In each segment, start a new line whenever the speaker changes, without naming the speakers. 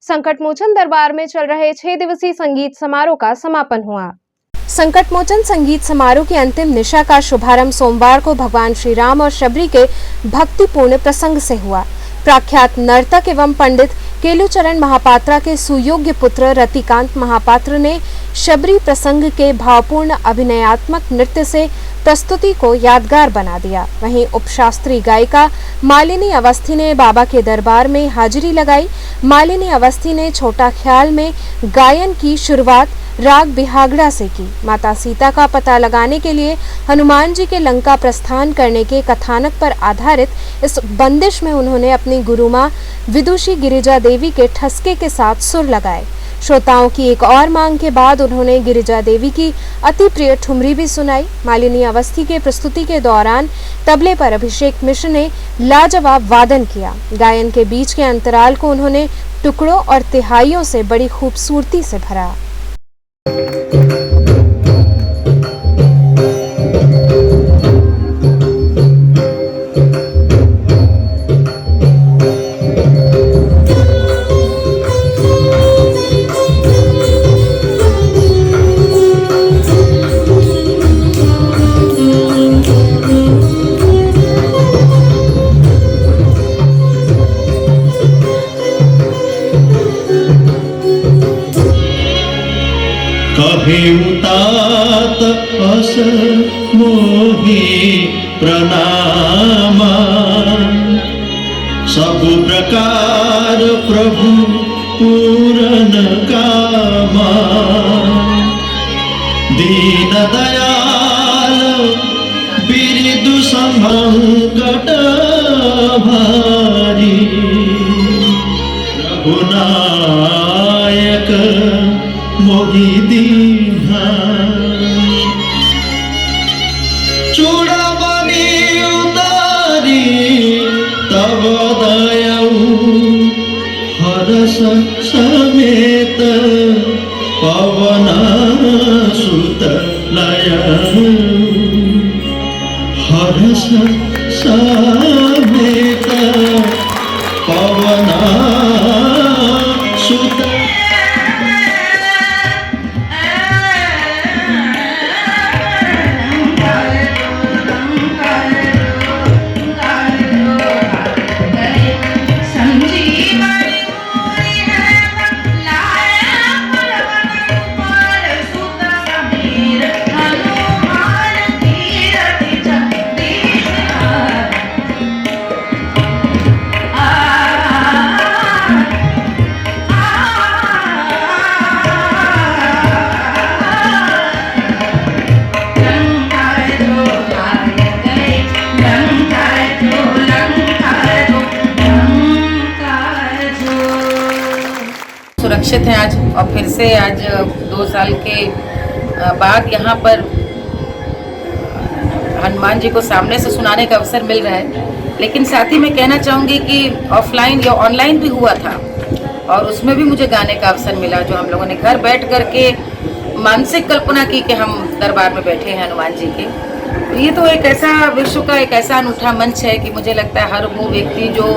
संकट मोचन दरबार में चल रहे 6 दिवसीय संगीत समारोह का समापन हुआ। संकट मोचन संगीत समारोह की अंतिम निशा का शुभारंभ सोमवार को भगवान श्री राम और शबरी के भक्तिपूर्ण प्रसंग से हुआ। प्रख्यात नर्तक एवं पंडित केलुचरण महापात्रा के सुयोग्य पुत्र रतिकांत महापात्र ने शबरी प्रसंग के भावपूर्ण अभिनयात्मक नृत्य से प्रस्तुति को यादगार बना दिया। वहीं उपशास्त्री गायिका मालिनी अवस्थी ने बाबा के दरबार में हाजिरी लगाई। मालिनी अवस्थी ने छोटा ख्याल में गायन की शुरुआत राग बिहागड़ा से की। माता सीता का पता लगाने के लिए हनुमान जी के लंका प्रस्थान करने के कथानक पर आधारित इस बंदिश में उन्होंने अपनी गुरु मां विदुषी गिरिजा देवी के ठसके के साथ सुर लगाए। श्रोताओं की एक और मांग के बाद उन्होंने गिरिजा देवी की अति प्रिय ठुमरी भी सुनाई। मालिनी अवस्थी के प्रस्तुति के दौरान तबले पर अभिषेक मिश्र ने लाजवाब वादन किया। गायन के बीच के अंतराल को उन्होंने टुकड़ों और तिहाइयों से बड़ी खूबसूरती से भरा।
तात अस मोहि प्रणाम सब प्रकार प्रभु पूरन कामा दीन दयाल बिरदु संकट भारी रघुनायक मोहि दीन्हा चूड़ामणि उतारी तब दयाऊ हरस समेत पवन सुत लयऊ हरस समेत पवन सुत
सुरक्षित हैं आज और फिर से आज 2 साल के बाद यहाँ पर हनुमान जी को सामने से सुनाने का अवसर मिल रहा है। लेकिन साथ ही मैं कहना चाहूँगी कि ऑफलाइन या ऑनलाइन भी हुआ था और उसमें भी मुझे गाने का अवसर मिला, जो हम लोगों ने घर बैठ कर के मानसिक कल्पना की कि हम दरबार में बैठे हैं हनुमान जी के। तो ये तो एक ऐसा विश्व का एक ऐसा अनूठा मंच है कि मुझे लगता है हर वो व्यक्ति जो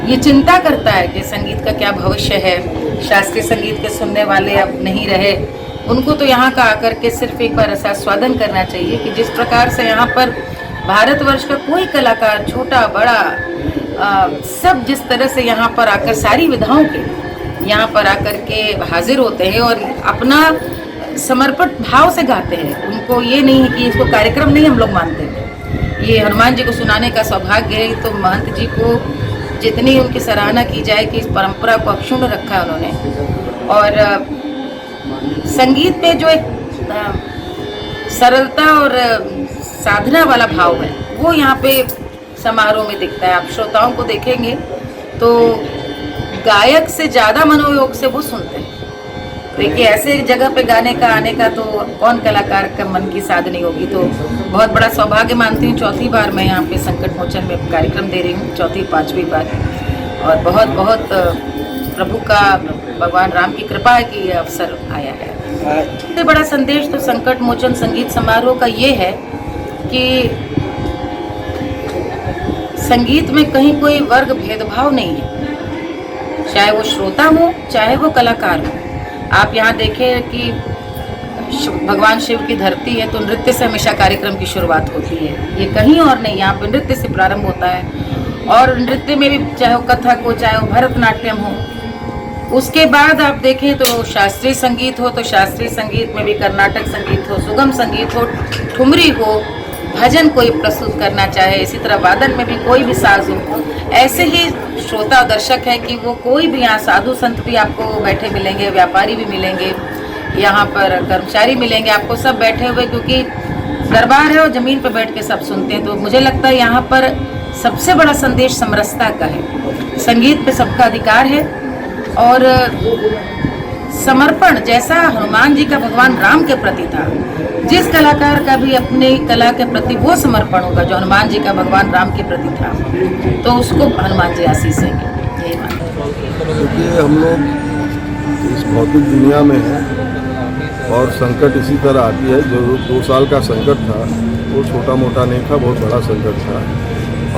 ये चिंता करता है कि संगीत का क्या भविष्य है, शास्त्रीय संगीत के सुनने वाले अब नहीं रहे, उनको तो यहाँ का आकर के सिर्फ एक बार ऐसा स्वादन करना चाहिए कि जिस प्रकार से यहाँ पर भारतवर्ष का कोई कलाकार छोटा बड़ा सब जिस तरह से यहाँ पर आकर सारी विधाओं के यहाँ पर आकर के हाजिर होते हैं और अपना समर्पित भाव से गाते हैं। उनको ये नहीं है कि इसको कार्यक्रम नहीं हम लोग मानते हैं, ये हनुमान जी को सुनाने का सौभाग्य है। तो महंत जी को जितनी उनकी सराहना की जाए कि इस परंपरा को अक्षुण्ण रखा उन्होंने। और संगीत पे जो एक सरलता और साधना वाला भाव है वो यहाँ पे समारोह में दिखता है। आप श्रोताओं को देखेंगे तो गायक से ज़्यादा मनोयोग से वो सुनते हैं। देखिए ऐसे जगह पे गाने का आने का तो कौन कलाकार का मन की साधनी होगी। तो बहुत बड़ा सौभाग्य मानती हूँ, 4थी बार मैं यहाँ पे संकट मोचन में कार्यक्रम दे रही हूँ, 4वीं-5वीं बार। और बहुत बहुत प्रभु का भगवान राम की कृपा है कि ये अवसर आया है। सबसे बड़ा संदेश तो संकट मोचन संगीत समारोह का ये है कि संगीत में कहीं कोई वर्ग भेदभाव नहीं है। चाहे वो श्रोता हो चाहे वो कलाकार हो। आप यहाँ देखें कि भगवान शिव की धरती है तो नृत्य से हमेशा कार्यक्रम की शुरुआत होती है, ये कहीं और नहीं, यहाँ पे नृत्य से प्रारंभ होता है। और नृत्य में भी चाहे वो कथक हो चाहे वो भरतनाट्यम हो, उसके बाद आप देखें तो शास्त्रीय संगीत हो तो शास्त्रीय संगीत में भी कर्नाटक संगीत हो, सुगम संगीत हो, ठुमरी हो, भजन कोई प्रस्तुत करना चाहे, इसी तरह वादन में भी कोई भी साज हो। ऐसे ही श्रोता दर्शक हैं कि वो कोई भी, यहाँ साधु संत भी आपको बैठे मिलेंगे, व्यापारी भी मिलेंगे, यहाँ पर कर्मचारी मिलेंगे, आपको सब बैठे हुए, क्योंकि दरबार है और ज़मीन पर बैठ के सब सुनते हैं। तो मुझे लगता है यहाँ पर सबसे बड़ा संदेश समरसता का है। संगीत पे सबका अधिकार है और समर्पण जैसा हनुमान जी का भगवान राम के प्रति था, जिस कलाकार का भी अपनी कला के प्रति वो समर्पण होगा जो हनुमान जी का भगवान राम के प्रति था, तो उसको हनुमान जी आशीष देंगे। यही बात है।
देखिए, हम लोग इस भौतिक दुनिया में हैं और संकट इसी तरह आती है। जो 2 साल का संकट था वो छोटा मोटा नहीं था, बहुत बड़ा संकट था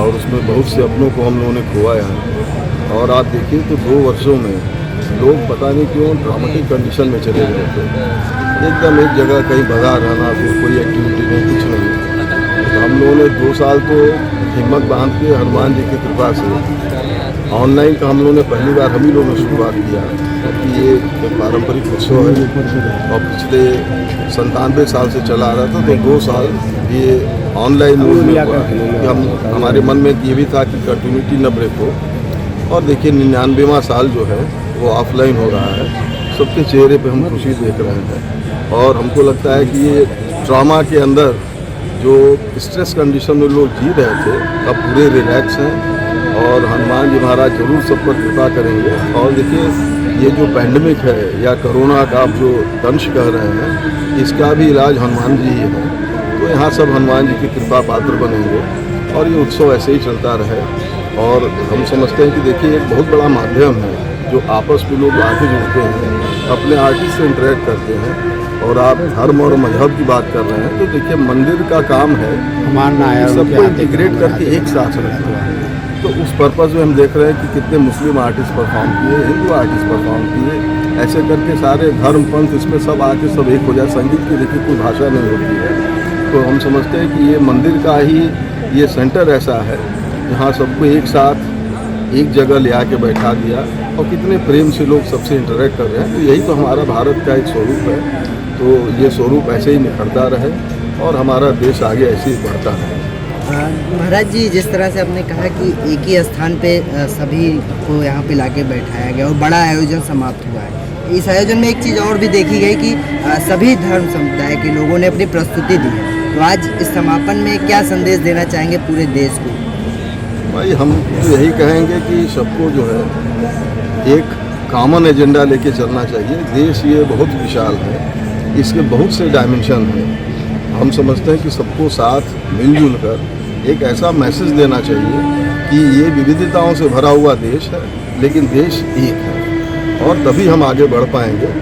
और उसमें बहुत से अपनों को हम लोगों ने खोया है। और आप देखिए तो 2 वर्षों में लोग पता नहीं क्यों ड्रामेटिक कंडीशन में चले गए थे, एकदम एक जगह कहीं भगा रहना, फिर कोई एक्टिविटी नहीं, कुछ नहीं। तो हम लोगों ने 2 साल तो हिम्मत बांध के हनुमान जी की कृपा से ऑनलाइन का हम लोगों ने पहली बार हम ही लोगों ने शुरुआत किया, क्योंकि ये एक पारंपरिक उत्सव है और पिछले 97 साल से चला आ रहा था। तो 2 साल ये ऑनलाइन हम हमारे मन में ये भी था कि कंटिन्यूटी न ब्रेक हो। और देखिए 99वां साल जो है वो ऑफलाइन हो रहा है, सबके चेहरे पे हम खुशी देख रहे हैं और हमको लगता है कि ये ट्रॉमा के अंदर जो स्ट्रेस कंडीशन में लोग जी रहे थे अब पूरे रिलैक्स हैं और हनुमान जी महाराज जरूर सब पर कृपा करेंगे। और देखिए ये जो पैंडमिक है या कोरोना का आप जो दंश कह रहे हैं, इसका भी इलाज हनुमान जी ही है। तो यहाँ सब हनुमान जी की कृपा पात्र बनेंगे और ये उत्सव ऐसे ही चलता रहे। और हम समझते हैं कि देखिए एक बहुत बड़ा माध्यम है जो आपस में लोग आके जुड़ते हैं, अपने आर्टिस्ट से इंटरेक्ट करते हैं। और आप धर्म और मजहब की बात कर रहे हैं तो देखिए मंदिर का काम है सबको इंटीग्रेट करके एक साथ रखना है। तो उस पर्पज़ में हम देख रहे हैं कि कितने मुस्लिम आर्टिस्ट परफॉर्म किए, हिंदू आर्टिस्ट परफॉर्म किए, ऐसे करके सारे धर्म पंथ इसमें सब आके सब एक हो जाए। संगीत की देखिए कोई भाषा नहीं होती है। तो हम समझते हैं कि ये मंदिर का ही ये सेंटर ऐसा है जहाँ सबको एक साथ एक जगह ले आके बैठा दिया और कितने प्रेम से लोग सबसे इंटरेक्ट कर रहे हैं। तो यही तो हमारा भारत का एक स्वरूप है। तो ये स्वरूप ऐसे ही निखरता रहे और हमारा देश आगे ऐसे ही बढ़ता रहे।
महाराज जी, जिस तरह से आपने कहा कि एक ही स्थान पे सभी को यहाँ पे लाके बैठाया गया और बड़ा आयोजन समाप्त हुआ है, इस आयोजन में एक चीज़ और भी देखी गई कि सभी धर्म समुदाय के लोगों ने अपनी प्रस्तुति दी है। तो आज इस समापन में क्या संदेश देना चाहेंगे पूरे देश को?
भाई हम तो यही कहेंगे कि सबको जो है एक कॉमन एजेंडा लेके चलना चाहिए। देश ये बहुत विशाल है, इसके बहुत से डायमेंशन हैं। हम समझते हैं कि सबको साथ मिलजुल कर एक ऐसा मैसेज देना चाहिए कि ये विविधताओं से भरा हुआ देश है लेकिन देश एक है और तभी हम आगे बढ़ पाएंगे।